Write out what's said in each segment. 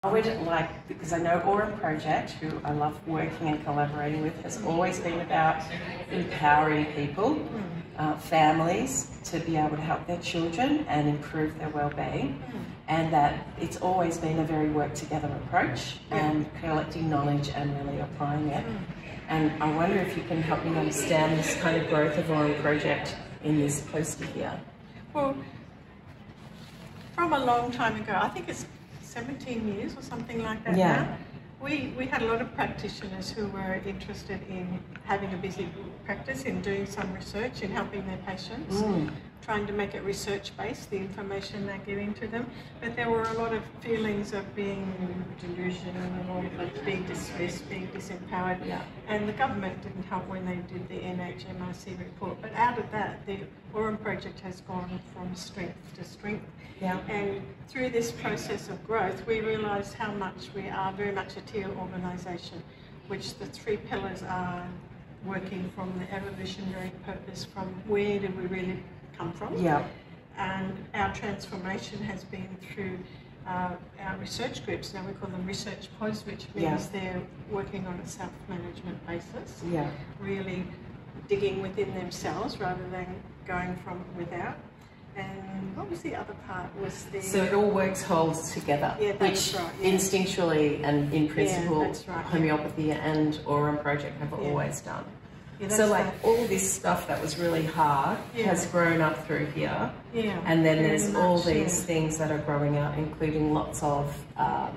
I would like, because I know Aurum Project, who I love working and collaborating with, has always been about empowering people, families, to be able to help their children and improve their well-being, and that it's always been a very work-together approach and collecting knowledge and really applying it. And I wonder if you can help me understand this kind of growth of Aurum Project in this poster here. Well, from a long time ago, I think it's 17 years or something like that now, we had a lot of practitioners who were interested in having a busy practice, in doing some research, in helping their patients, trying to make it research-based, the information they're giving to them. But there were a lot of feelings of being delusional, of being dismissed, being disempowered. And the government didn't help when they did the AHMC report. But out of that, the Aurum Project has gone from strength to strength. And through this process of growth, we realised how much we are very much a Teal organisation, which the three pillars are working from the evolutionary purpose, from where did we really come from. And our transformation has been through our research groups. Now we call them research pods, which means they're working on a self-management basis, really digging within themselves rather than going from without. And what was the other part? Was the so it all works holds together, which instinctually and in principle homeopathy and Aurum Project have always done. So like all this stuff that was really hard has grown up through here, and then there's all these things that are growing out, including lots of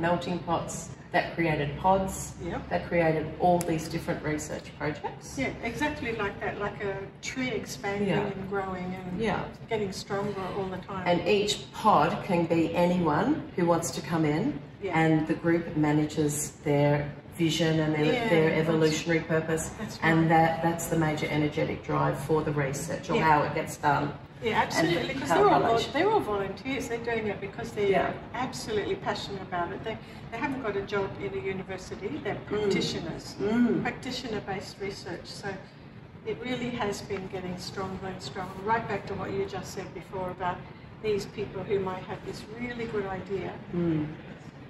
melting pots that created pods, that created all these different research projects. Exactly like that, like a tree expanding and growing and getting stronger all the time. And each pod can be anyone who wants to come in, and the group manages their vision and their evolutionary purpose, and that's the major energetic drive for the research, or how it gets done. Absolutely, because they're all volunteers. They're doing it because they're absolutely passionate about it. They haven't got a job in a university. They're practitioners, practitioner-based research. So it really has been getting stronger and stronger. Right back to what you just said before about these people who might have this really good idea.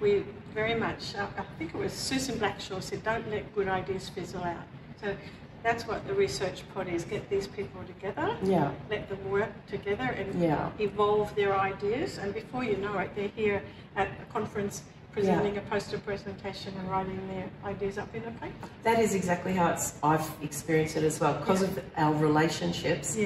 We very much, I think it was Susan Blackshaw said, don't let good ideas fizzle out. So that's what the research pod is, get these people together, let them work together and evolve their ideas, and before you know it, they're here at a conference presenting a poster presentation and writing their ideas up in a paper. That is exactly how I've experienced it as well, because of our relationships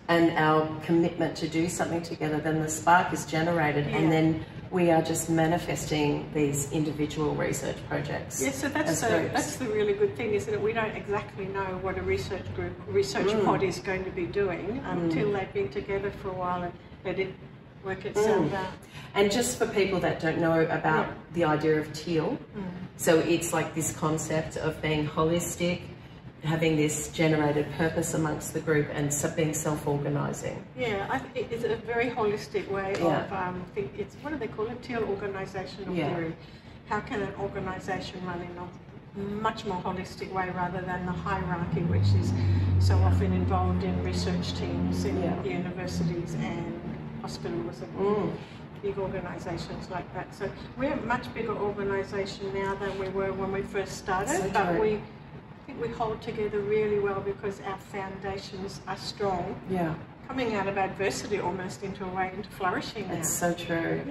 and our commitment to do something together. Then the spark is generated, and then we are just manifesting these individual research projects. So that's the really good thing, isn't it? We don't exactly know what a research pod is going to be doing until they've been together for a while and let it work itself out. And just for people that don't know about the idea of Teal, so it's like this concept of being holistic, having this generated purpose amongst the group, and being self-organising. I think it's a very holistic way of, it's, what do they call it? Teal organisational theory. How can an organisation run in a much more holistic way rather than the hierarchy which is so often involved in research teams in universities and hospitals and big organisations like that. So we're a much bigger organisation now than we were when we first started, but I think we hold together really well because our foundations are strong. Coming out of adversity almost into a way into flourishing now. It's so true.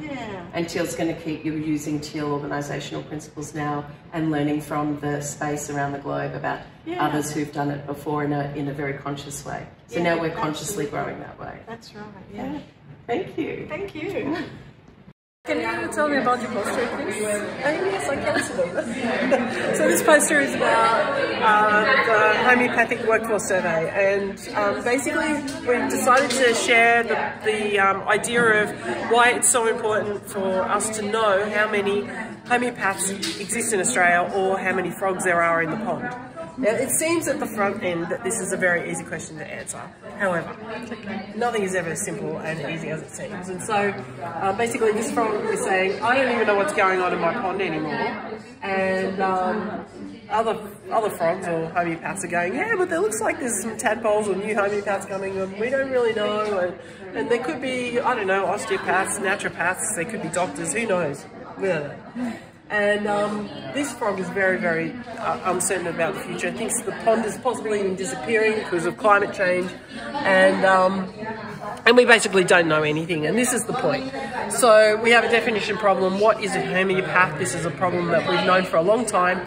And Teal's going to keep you using Teal organisational principles now and learning from the space around the globe about others who've done it before in a very conscious way. So now we're consciously growing that way. That's right. Thank you. Thank you. Can you tell me about your poster, please? Yes, I can. So this poster is about the homeopathic workforce survey, and basically we've decided to share the idea of why it's so important for us to know how many homeopaths exist in Australia or how many frogs there are in the pond. Now, it seems at the front end that this is a very easy question to answer. However, nothing is ever as simple and easy as it seems. And so, basically, this frog is saying, I don't even know what's going on in my pond anymore. And other frogs or homeopaths are going, yeah, but there looks like there's some tadpoles or new homeopaths coming, and we don't really know. And there could be, I don't know, osteopaths, naturopaths, there could be doctors, who knows? We don't know. And this frog is very, very uncertain about the future. Thinks the pond is possibly even disappearing because of climate change, and we basically don't know anything. And this is the point. So we have a definition problem. What is a homeopath? This is a problem that we've known for a long time.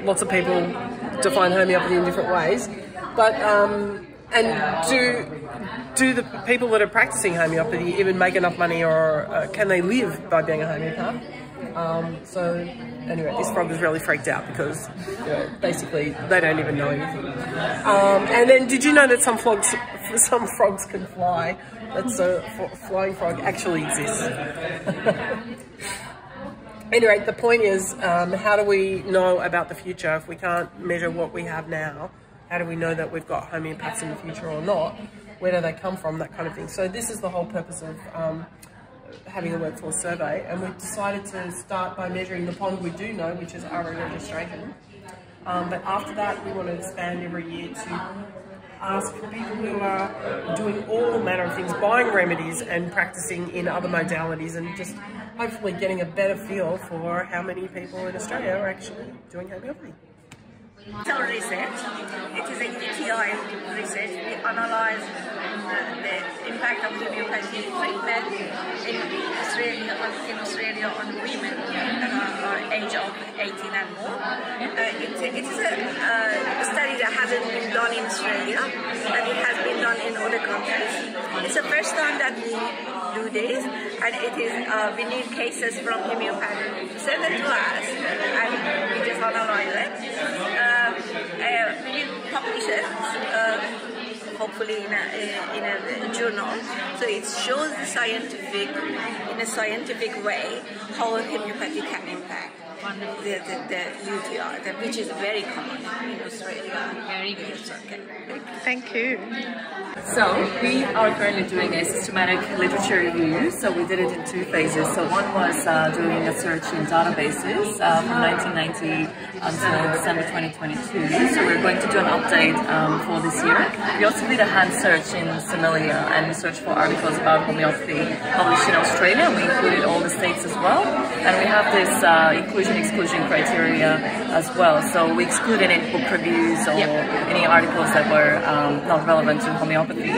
Lots of people define homeopathy in different ways, but and do the people that are practicing homeopathy even make enough money, or can they live by being a homeopath? So anyway, this frog is really freaked out because basically they don't even know anything. And then, did you know that some frogs can fly? That's a flying frog actually exists. Anyway, the point is, how do we know about the future if we can't measure what we have now? How do we know that we've got homeopaths in the future or not? Where do they come from? That kind of thing. So this is the whole purpose of having a workforce survey, and we've decided to start by measuring the pond we do know, which is our registration. But after that, we want to expand every year to ask people who are doing all manner of things, buying remedies and practicing in other modalities, and just hopefully getting a better feel for how many people in Australia are actually doing homeopathy. Teal research. It is a UTI research. We analyze the impact of homeopathy treatment in Australia on women that are age of 18 and more. It is a study that hasn't been done in Australia, and it has been done in other countries. It's the first time that we do this, and it is we need cases from homeopathy sent it to us, and we just analyze it. We will publish it, hopefully in a journal, so it shows in a scientific way how homeopathy can impact the UTI, which is very common in Australia. Very good. Okay. Thank you. So we are currently doing a systematic literature review. So we did it in two phases. So one was doing a search in databases from 1990 until December 2022. So we're going to do an update for this year. We also did a hand search in Somalia, and we searched for articles about homeopathy published in Australia. We included all the states as well, and we have this inclusion-exclusion criteria as well. So we excluded any book reviews or any articles that were not relevant to homeopathy,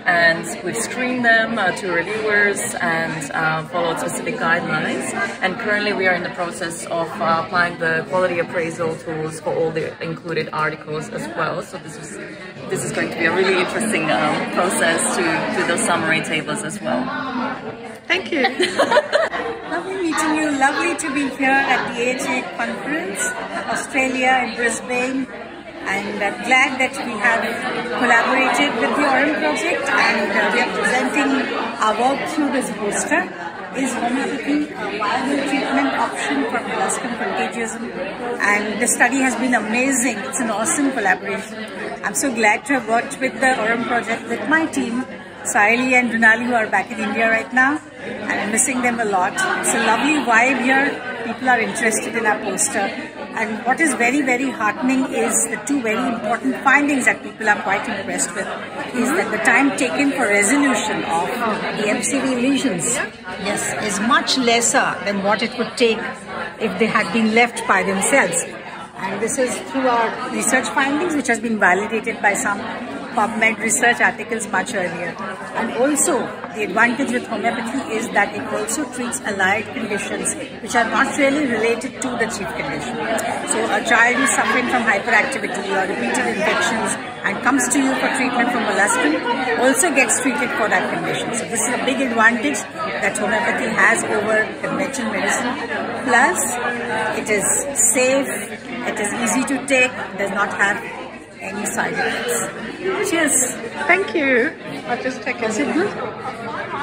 and we've screened them to reviewers and followed specific guidelines. And currently we are in the process of applying the quality appraisal tools for all the included articles as well. So this is going to be a really interesting process to do those summary tables as well. Thank you. Lovely meeting you. Lovely to be here at the AHMC conference, Australia in Brisbane. And I'm glad that we have collaborated with the Aurum Project, and we are presenting our work through this poster. Is homeopathy a viable treatment option for molluscum contagiosum? And the study has been amazing. It's an awesome collaboration. I'm so glad to have worked with the Aurum Project with my team, Saili and Runali, who are back in India right now, and I'm missing them a lot. It's a lovely vibe here. People are interested in our poster. And what is very, very heartening is the two very important findings that people are quite impressed with, is that the time taken for resolution of the MCV lesions is much lesser than what it would take if they had been left by themselves. And this is through our research findings, which has been validated by some PubMed research articles much earlier. And also, the advantage with homeopathy is that it also treats allied conditions which are not really related to the chief condition. So a child who is suffering from hyperactivity or repeated infections and comes to you for treatment for molluscum also gets treated for that condition. So this is a big advantage that homeopathy has over conventional medicine. Plus, it is safe, it is easy to take, does not have any side effects. Cheers. Thank you. I'll just take a Is it good?